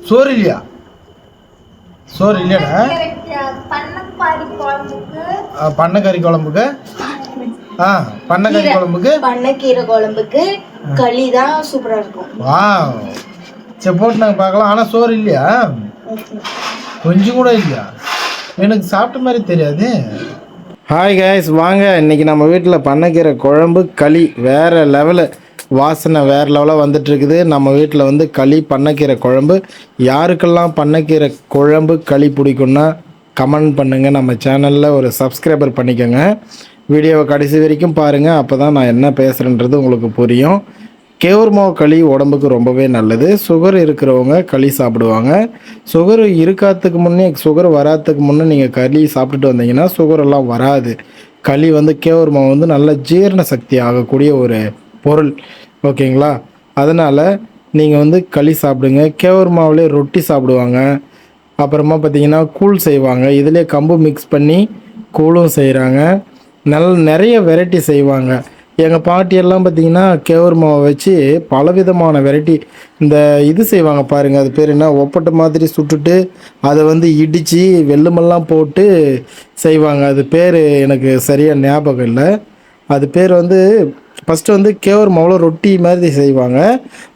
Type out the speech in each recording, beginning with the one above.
சோறு இல்லையா? சோறு இல்லையாடா? பண்ணைக்கறி குழம்புக்கு பண்ணைக்கறி குழம்புக்கு பண்ணைக்கீரை குழம்புக்கு களி தான் சூப்பராக இருக்கும். வா சரி போட்டு நாங்கள் பார்க்கலாம். ஆனால் சோறு இல்லையா? கொஞ்சம் கூட இல்லையா? எனக்கு சாப்பிட்ட மாதிரி தெரியாது. ஹாய் கைஸ், வாங்க இன்றைக்கி நம்ம வீட்டில் பண்ணைக்கீரை குழம்பு களி வேறு லெவலு, வாசனை வேறு லெவலாக வந்துட்டுருக்குது. நம்ம வீட்டில் வந்து களி பண்ணைக்கீரை குழம்பு. யாருக்கெல்லாம் பண்ணைக்கீரை குழம்பு களி பிடிக்குன்னா கமெண்ட் பண்ணுங்கள். நம்ம சேனலில் ஒரு சப்ஸ்கிரைபர் பண்ணிக்கோங்க. வீடியோவை கடைசி வரைக்கும் பாருங்கள், அப்போ தான் நான் என்ன பேசுகிறேன்றது உங்களுக்கு புரியும். கேவுர் மாவு களி உடம்புக்கு ரொம்பவே நல்லது. சுகர் இருக்கிறவங்க களி சாப்பிடுவாங்க. சுகர் இருக்காததுக்கு முன்னே, சுகர் வராதுக்கு முன்னே நீங்கள் களி சாப்பிட்டுட்டு வந்தீங்கன்னா சுகரெல்லாம் வராது. களி வந்து கேவுர் மாவு வந்து நல்ல ஜீரண சக்தி ஆகக்கூடிய ஒரு பொருள், ஓகேங்களா? அதனால் நீங்கள் வந்து களி சாப்பிடுங்க. கேவுர் மாவுலேயே ரொட்டி சாப்பிடுவாங்க. அப்புறமா பார்த்திங்கன்னா கூழ் செய்வாங்க. இதிலே கம்பு மிக்ஸ் பண்ணி கூழும் செய்கிறாங்க. நிறைய வெரைட்டி செய்வாங்க. எங்கள் பாட்டியெல்லாம் பார்த்திங்கன்னா கேவுர் மாவை வச்சு பலவிதமான வெரைட்டி, இந்த இது செய்வாங்க பாருங்கள், அது பேர் என்ன, ஒப்பட்டை மாதிரி சுட்டுட்டு அதை வந்து இடித்து வெல்லுமெல்லாம் போட்டு செய்வாங்க. அது பேர் எனக்கு சரியாக ஞாபகம் இல்லை. அது பேர் வந்து ஃபஸ்ட்டு வந்து கேவுர் மாவில் ரொட்டி மாதிரி செய்வாங்க.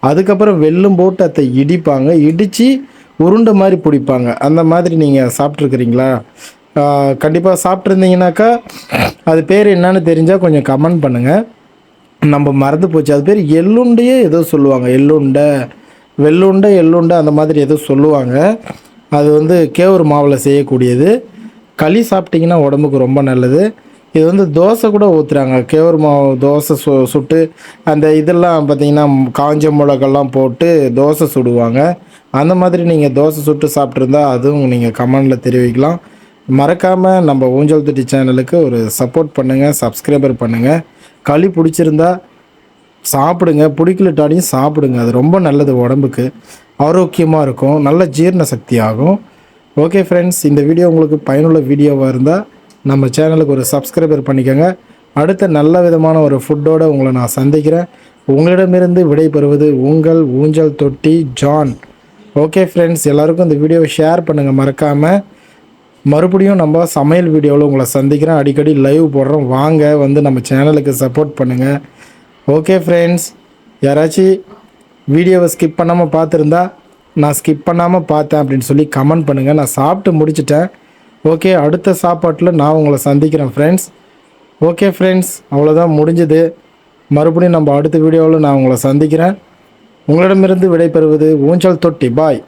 அதுக்கப்புறம் வெல்லும் போட்டு அதை இடிப்பாங்க, இடித்து உருண்டை மாதிரி பிடிப்பாங்க. அந்த மாதிரி நீங்கள் சாப்பிட்ருக்குறீங்களா? கண்டிப்பாக சாப்பிட்ருந்தீங்கன்னாக்கா அது பேர் என்னன்னு தெரிஞ்சால் கொஞ்சம் கமெண்ட் பண்ணுங்கள். நம்ம மறந்து போச்சு. அது பேர் எள்ளுண்டையே ஏதோ சொல்லுவாங்க, எள்ளுண்டை, வெள்ளுண்டை, எள்ளுண்டை, அந்த மாதிரி ஏதோ சொல்லுவாங்க. அது வந்து கேவுர் மாவில் செய்யக்கூடியது. களி சாப்பிட்டிங்கன்னா உடம்புக்கு ரொம்ப நல்லது. இது வந்து தோசை கூட ஊற்றுறாங்க. கேவுர் மாவு தோசை சுட்டு அந்த இதெல்லாம் பார்த்திங்கன்னா காஞ்ச மிளகெல்லாம் போட்டு தோசை சுடுவாங்க. அந்த மாதிரி நீங்கள் தோசை சுட்டு சாப்பிட்ருந்தா அதுவும் நீங்கள் கமெண்டில் தெரிவிக்கலாம். மறக்காமல் நம்ம ஊஞ்சல் தொட்டி சேனலுக்கு ஒரு சப்போர்ட் பண்ணுங்கள், சப்ஸ்கிரைபர் பண்ணுங்கள். களி பிடிச்சிருந்தா சாப்பிடுங்க, பிடிக்கலட்டாலையும் சாப்பிடுங்க. அது ரொம்ப நல்லது, உடம்புக்கு ஆரோக்கியமாக இருக்கும், நல்ல ஜீரண சக்தி ஆகும். ஓகே ஃப்ரெண்ட்ஸ், இந்த வீடியோ உங்களுக்கு பயனுள்ள வீடியோவாக இருந்தால் நம்ம சேனலுக்கு ஒரு சப்ஸ்கிரைபர் பண்ணிக்கோங்க. அடுத்த நல்ல விதமான ஒரு ஃபுட்டோடு உங்களை நான் சந்திக்கிறேன். உங்களிடமிருந்து விடைபெறுவது உங்கள் ஊஞ்சல் தொட்டி ஜான். ஓகே ஃப்ரெண்ட்ஸ், எல்லாருக்கும் இந்த வீடியோவை ஷேர் பண்ணுங்கள் மறக்காமல். மறுபடியும் நம்ம சமையல் வீடியோவில் உங்களை சந்திக்கிறேன். அடிக்கடி லைவ் போடுறோம், வாங்க வந்து நம்ம சேனலுக்கு சப்போர்ட் பண்ணுங்கள். ஓகே ஃப்ரெண்ட்ஸ், யாராச்சும் வீடியோவை ஸ்கிப் பண்ணாமல் பார்த்துருந்தா நான் ஸ்கிப் பண்ணாமல் பார்த்தேன் அப்படின்னு சொல்லி கமெண்ட் பண்ணுங்கள். நான் சாப்பிட்டு முடிச்சிட்டேன். ஓகே, அடுத்த சாப்பாட்டில் நான் உங்களை சந்திக்கிறேன் ஃப்ரெண்ட்ஸ். ஓகே ஃப்ரெண்ட்ஸ், அவ்வளோதான், முடிஞ்சுது. மறுபடியும் நம்ம அடுத்த வீடியோவில் நான் உங்களை சந்திக்கிறேன். உங்களிடமிருந்து விடைபெறுவது ஊஞ்சல் தொட்டி. பாய்.